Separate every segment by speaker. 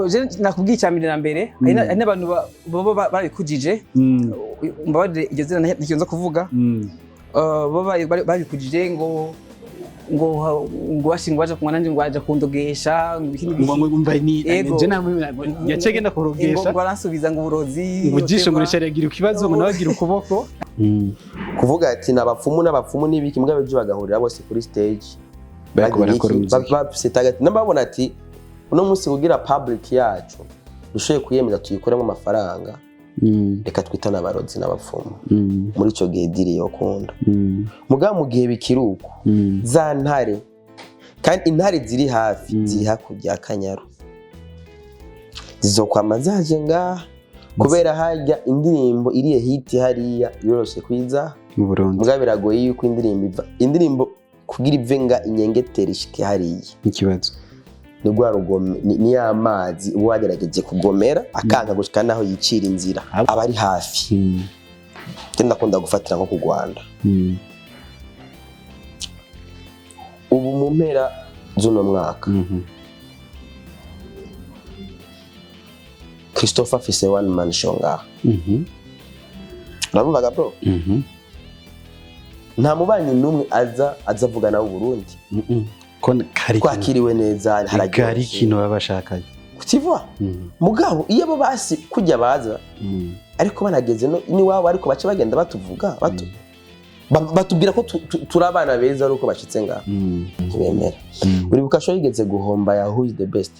Speaker 1: Je nakubwiye cyambere na mbere ari n'abantu baba babikujije mbabade igeze ntikizo kuvuga baba babikujije ngo washingwaje kumwana nje ngwaje kundogesha
Speaker 2: ngumva ni je namwe yacege ndakurogesha
Speaker 1: ngo baransubiza ngo uburozi
Speaker 2: ubujisho ngo reshagira ikibazo ngo nabagira ukuboko
Speaker 3: kuvuga ati n'abapfumu n'ibiki mugabe byo bagahurira bose kuri stage
Speaker 2: barakora
Speaker 3: umuziki nababona ati uno munsi kugira public yacu dushoye kuyemeza tuyikoremo amafaranga reka twitana abarozi n'abapfumu muri ico gihe diri yo kunda mugabo mu gihe bikiruko za ntare kandi intare ziri hafi ziri hakurya Akanyaru Tuzokwama zaje nga kubera hajya indirimbo iriye hiti hariya yoroshe kwiza
Speaker 2: mu Burundi
Speaker 3: mugabo biragoye yuko indirimbo kugira ivenga inyengetere ishike hariya
Speaker 2: ikibazo
Speaker 3: ni rugome ni amazi uwo wagerageje kugomera akanga gushika naho yicira inzira abari hafi tenda kunda gufatira nko ku Rwanda ubu mu mpera z'uno mwaka Christopher afise one man show ngaha urabumvaga bro nta mubanyi n'umwe aza vugana n'u Burundi kwakiriwe neza
Speaker 2: haragari ikintu babashakaye
Speaker 3: kutiva mugabo iyo bo basi kujya baza ariko banageze no ni wabo ariko bace bagenda batuvuga batubwira ko turabana beza ariko bashitse ngaha bemera uri bukasho yigeze guhomba ya who is the best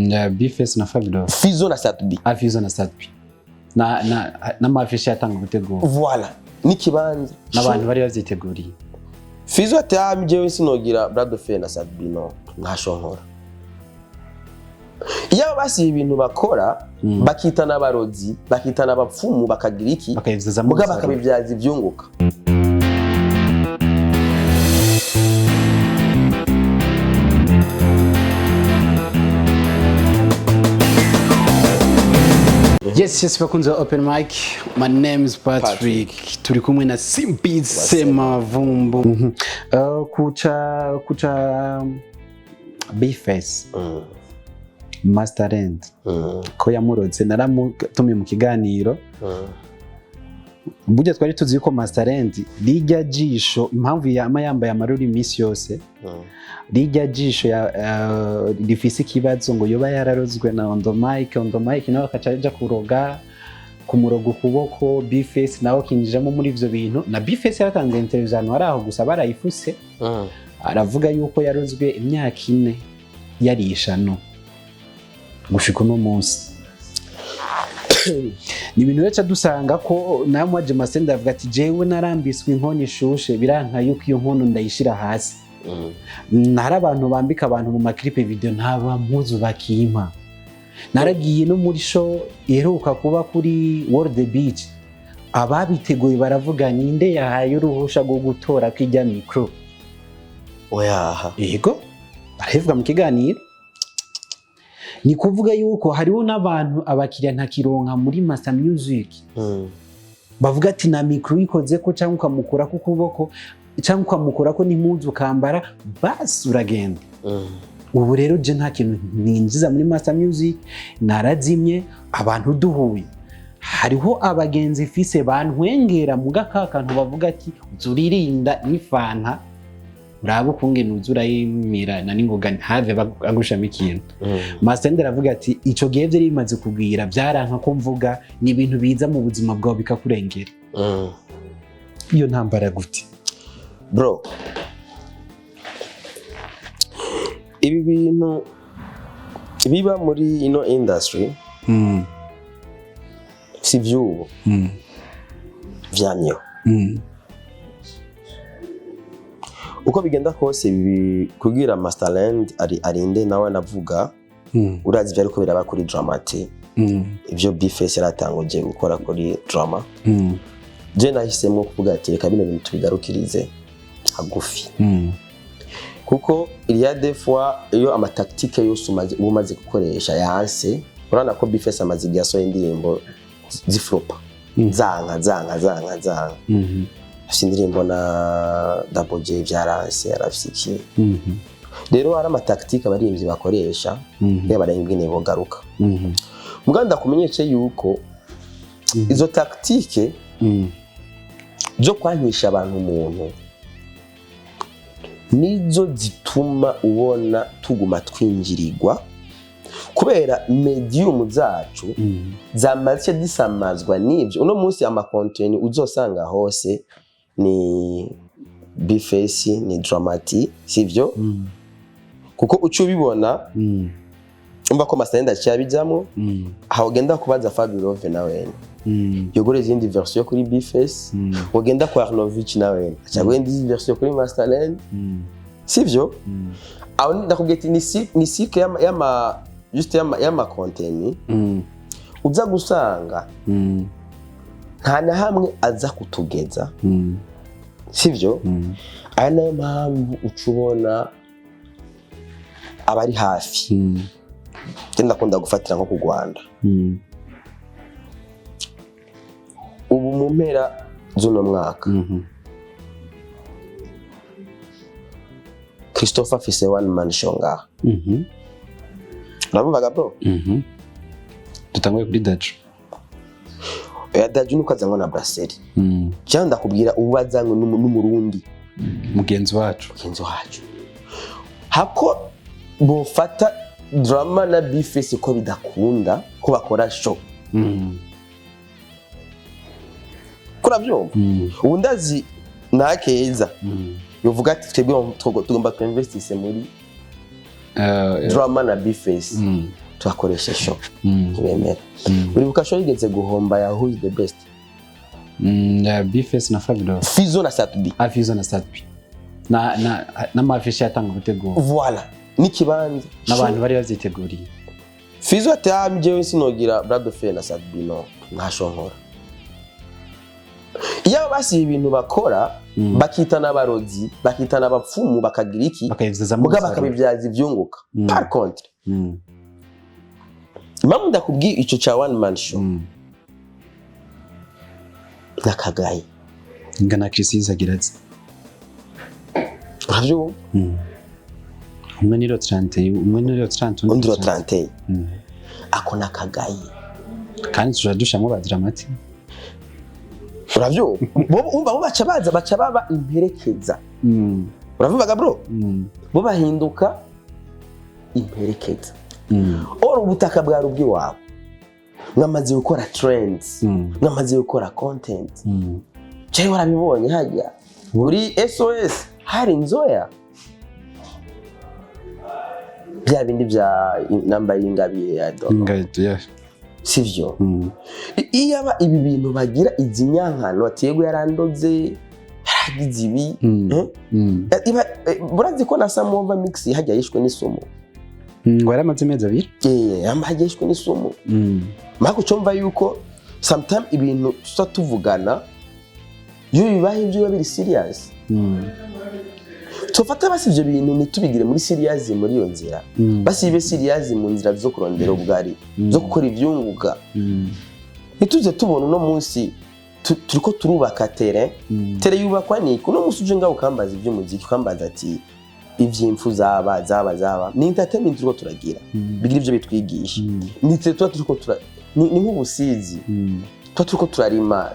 Speaker 2: ya bifes na Fabio
Speaker 3: Fizo na Satbi
Speaker 2: Fizo na Satbi na mafishi yatanga gutegura
Speaker 3: voilà nikibanza
Speaker 2: n'abantu bari bavyiteguriye
Speaker 3: Fizo ati jewe sinogira Brad Fe na Sabino nkashonkora iyo basi ibintu bakora bakitana abarozi bakitana abapfumu bakagira iki mugabo bakabivyaza ivyunguka
Speaker 2: Yes, bakunze open mic. My name is Patrick. Turi kumwe na Simbizi Semavumba. Kucha Bface. Master End. Ko yamuroze naramutumye mu kiganiro. Burya twari tuzi ko Master End rijya jisho impamvu yambaye amaruri iminsi yose. Rijya jisho rifise ikibazo ngo yoba yararozwe na on the mic nawe akacaja kuroga kumuroga ukuboko Bface nawe kinjijamo muri ivyo bintu na Bface yaratanze interview hano araho gusa barayifuse aravuga yuko yarozwe imyaka 4 yarishano gushika no munsi ni ibintu yaca dusanga ko namwe aje Masenda avuga ati jewe narambiswe inkoni ishushe biranka yuko iyo nkono ndayishira hasi nari abantu bambika abantu mu maklipe video ntaba mpuzu bakimpa naragiye no muri show iheruka kuba kuri World Beach ababiteguye baravuga ninde yahaye uruhusha rwo gutora kw'ijya micro
Speaker 3: oyaha
Speaker 2: yego baravuga mu kiganiro ni kuvuga yuko hariho n'abantu abakiriya ntakironka muri Master Music bavuga ati na micro ikoze ko cyangwa ukamukura ku kuboko cyangwa ukamukura ko n'impuzu kambara basi uragenda ubu rero je nta kintu ninjiza muri Master Music narazimye abantu duhuye hariho abagenzi fise bantwengera mu gakakantu bavuga ati uzuririnda n'ifanta urabo kunge nuzura yimira na ningoga have agushama ikintu Master aravuga ati ico gihe byo rimaze kubwira byaranka ko mvuga ni ibintu biza mu buzima bwawe bikakurengera iyo ntambara gute
Speaker 3: bro ibi bintu biba muri ino industry si vyubu vyamyo uko bigenda kose bibi kugira Masterland arinde nawe navuga urazi byari ko biraba kuri dramati ivyo Bface yaratanguje gukora kuri drama je nahisemo kuvuga ati reka bino bintu tubigarukirize hagufi kuko il y a des fois iyo amatactique yose umaze gukoresha yanse urana ko Bface amaze giaso indirimbo ziflopa zanga sindirimbo na Double J byaranse yarafiki rero hari amatactique abaririmbyi bakoresha iyo barengene bogaruka muganda kumenyeshe yuko izo tactique zo kwankisha abantu umuntu nizo zituma ubona tuguma twinjirirwa kubera medium zacu zamaze disamazwa nibyo uno munsi ama content uzosanga hose ni bifesi ni dramati sivyo kuko ucu bibona umva ko masenda cyabijamo aho genda kubaza Fabulove nawe yogore izindi version kuri bifesi ugenda kwa Arnovich nawe cyangwa indi version kuri Masterland sivyo aho ndakubwira ni sike yama juste yama content uza gusanga nta na hamwe aza kutugeza sivyo ari nayo mpamvu ucubona abari hafi genda kunda gufatira nko ku Rwanda ubu mu mpera z'uno mwaka Christopher afise one man show ngaha urabumvaga bro
Speaker 2: dutanguye kuri Dajo
Speaker 3: ya Dajo nuko azanwa na Brasserie cyangwa ndakubwira ubu bazanwe n'umurundi
Speaker 2: mugenzi wacu hako bofata drama na bifesi ko bidakunda ko bakora show kora byo ubu ndazi nakeza yovuga ati twebwe tugomba kwinvestise muri drama na bifesi twakoresha show ntibemera uri bukasho yigeze guhomba ya who is the best ya bifesi na Fabulove
Speaker 3: Fizo na Satbi
Speaker 2: Fizo na Satbi na mafishi yatanga gutegura
Speaker 3: voilà nikibanza
Speaker 2: n'abantu bari baziteguriye
Speaker 3: Fizo atamje sinogira Brad of na Satbi no nkashonkora iyo basi ibintu bakora bakitana abarozi bakitana abapfumu bakagira iki mugaba bakabivyaza ivyunguka par contre mamu ndakubwiye ico cha one man show nakagaye
Speaker 2: ngana Christine agiraze
Speaker 3: uravyo
Speaker 2: umwe ni 30
Speaker 3: undi 30 ako nakagaye
Speaker 2: kandi turadushamwe badramati
Speaker 3: uravyo umva baca baba imperekeza uravuga bro bo bahinduka imperekeza ora ubutaka bwa rubwi wawe mwamaze gukora trends mwamaze gukora content cyayi warabibonye hajya muri SOS hari nzoya bya bindi bya namba y'ingabiye ya do sivyo iyo aba ibi bintu bagira izi nyankano atiyego yarandoze hagize ibi burazi ko na Samova mix hajya yishwe n'isumo
Speaker 2: ngo yaramaze meza abiri
Speaker 3: hajya yishwe n'isumo mako cyumva yuko sometimes ibintu tuza tuvugana yo bibaye ibyo biri serious tufata basi ibyo bintu nitubigire muri serious muri iyo nzira basi ibe serious mu nzira zo kurondera ubwari zo gukora ivyunguka nituze tubona no munsi turiko turubaka tere yubakwa ni kuno munsi uje ngaho kambaza ivy'umuziki kambaza ati ivyimfu zaba ni entertainment turiko turagira bigira ivyo bitwigisha nitse turiko ni nk'ubusizi turiko turarima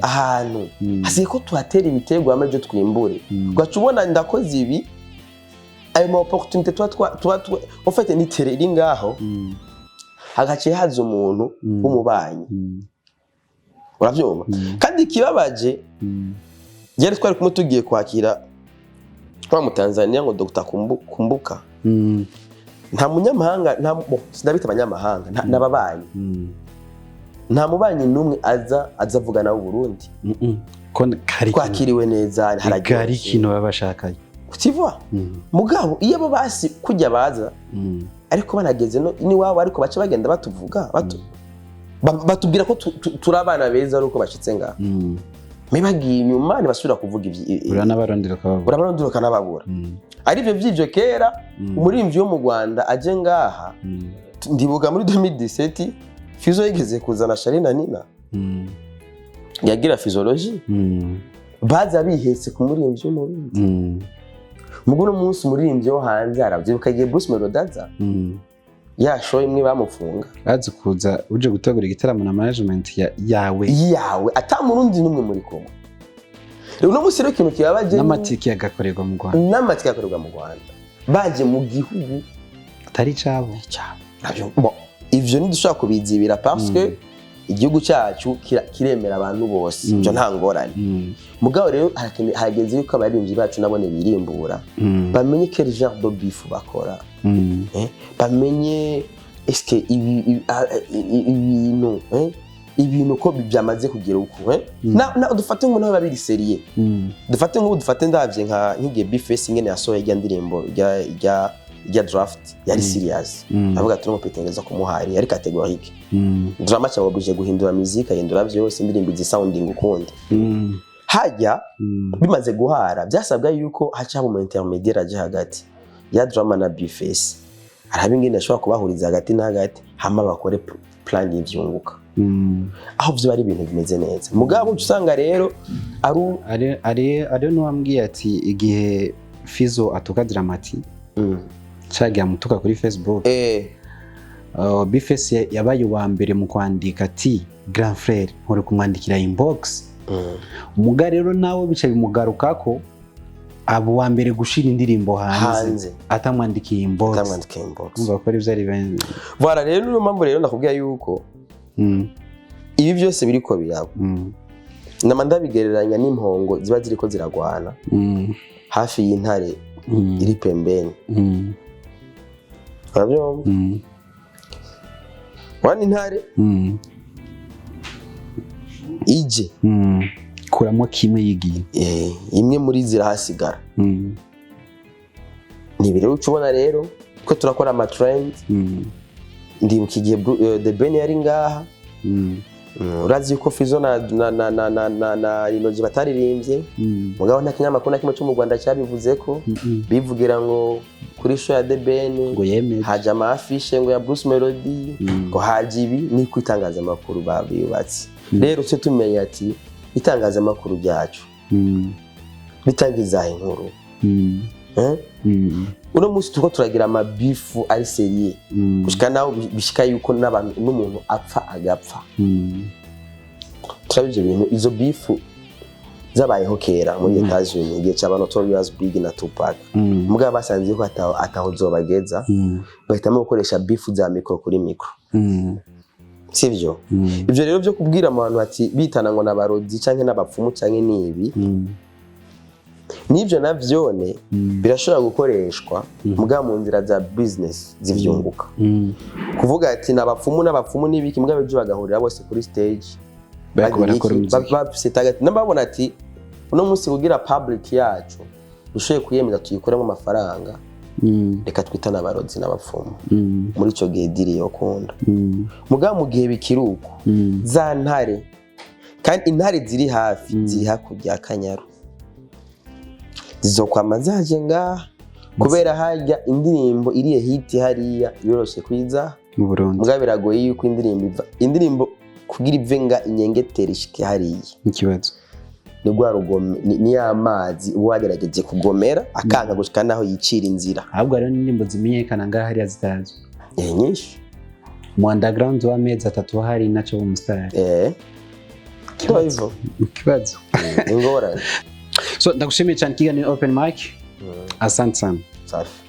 Speaker 3: ahantu hasiye ko tuhatera ibitego amaje twimbure gacu ubona ndakoze ibi ayo ma opportunité en fait ni tere iri ngaho hagaciye haza umuntu w'umubanyi uravyumva kandi kibabaje yari twari kumwe tugiye kwakira kwa mu Tanzania ngo Dr. Kumbuka nta munyamahanga sinabita abanyamahanga n'ababanyi nta mubanyi numwe aza vugana n'u Burundi kwakiriwe neza
Speaker 2: haragari ikintu babashakaye
Speaker 3: utivwa mugabo iyo bo basi kujya baza ariko banageze no ni wabo ariko bace bagenda batuvuga batubwira ko turabana beza ariko bashitse ngaha mebagiye inyuma ni basubira kuvuga ivyi urabarondera kanababura ari byo vyivyo kera umurimvyi wo mu Rwanda aje ngaha ndibuga muri 2017 Fizo yigeze kuzana Sharina Nina yagira physiology baza bihetse ku murimvyi w'umurundi muguno munsi umuririmbyi wo hanze aravyibuka igihe Bruce Melody aza yashoye imwe bamufunga
Speaker 2: azi kuza uje gutegura igitaramo na management yawe
Speaker 3: ata murundi numwe muri kumwe rero no musiro ikintu kibabaje
Speaker 2: n'amatike yagakorerwa mu Rwanda
Speaker 3: baje mu gihugu
Speaker 2: atari cabo
Speaker 3: ivyo ntidushobora kubizibira parce que igihugu cyacu kiremera abantu bose ibyo nta ngorane mugabo rero hageze yuko abarinzi bacu nabone birimbura bamenye quel genre de bif bakora bamenye est-ce que ibintu ko byamaze kugira uko na dufate ngo nawe babiri serie dufate ndavye nk'igihe bifesi ngene yasohoye ijya ndirimbo ijya draft yari serious avuga ati no petengeza kumuhari yari categorique drama cyangwa buje guhindura muzika yindura byose indirimbo izi sounding ukundi hajya bimaze guhara byasabwa yuko haca mu intermediaire aje hagati ya drama na bifesi arabingene ashobora kubahuriza hagati na hagati hama bakore plan y'ivyunguka aho byo bari ibintu bimeze neza mugabo usanga rero ari
Speaker 2: no wambwiye ati igihe Fizo atuka Dramati cagiye amutuka kuri Facebook bifesi yabaye wa mbere mu kwandika ati grand frère nkore kumwandikira inbox umuga rero nawe bica bimugarukako abo wa mbere gushira indirimbo hanze atamwandikiye inbox umva ko ari vyari benzi
Speaker 3: voilà rero niyo mpamvu rero nakubwiye yuko ibi byose biriko biraba namanda bigereranya n'impongo ziba ziriko ziragwana hafi y'intare iri pembeni urabyo wani intare ije
Speaker 2: kuramo kimwe yigiye
Speaker 3: imwe muri zirahasigara ni biro ucubona rero ko turakora ama trend ndibuka igihe the Ben yari ngaha urazi yuko Fizo na Inoji bataririmbye mugabo nta kinyamakuru na kimwe cyo mu Rwanda cyabivuze ko bivugira ngo kuri show ya the Ben
Speaker 2: ngo yemeje
Speaker 3: haje ama affiche ngo ya Bruce Melody ngo haje ibi ni kwitangaza amakuru babibatse rero cyo tumenya ati itangaza amakuru ryacu bitangiza inkuru uno musi tuko turagira amabifu ari serie gushika naho bishika yuko n'abantu n'umuntu apfa agapfa turabije ibintu izo bifu zabayeho kera muri Etats-Unis igihe cy'aba Notorious Big na Tupac mugabo basanze ko ataho zobageza bahitamo gukoresha bifu za micro kuri micro sivyo ivyo rero byo kubwira abantu ati bitana ngo n'abarodi canke n'abapfumu canke nibi nivyo navyone birashobora gukoreshwa mugabo mu nzira za business zivyunguka kuvuga ati n'abapfumu nibiki mugabo byo bagahurira bose kuri stage bagakora nababona ati uno munsi kugira public yacu dushoye kuyemeza tuyikoremo amafaranga reka twitana abarozi n'abapfumu muri ico gihe diri yo kunda mugabo mu gihe bikiruko za ntare kandi intare ziri hafi ziri hakurya Akanyaru Tuzokwama zaje ngaha kubera hajya indirimbo iriye hit hariya yoroshe kwiza
Speaker 2: mu Burundi
Speaker 3: mugabo biragoye yuko indirimbo kugira ivenga inyengetera ishike hariya
Speaker 2: ikibazo
Speaker 3: ni rwarugome ni amazi uwagerageje kugomera akanga gushika naho yicira inzira
Speaker 2: ahubwo rero indirimbo zimenyekana ngaha hariya zitazwe
Speaker 3: nyinshi
Speaker 2: mu underground wa mezi atatu hari naco umustar
Speaker 3: kibazo
Speaker 2: ingorane so ndagushimiye cyane kiganiro open mic asante sana
Speaker 3: safi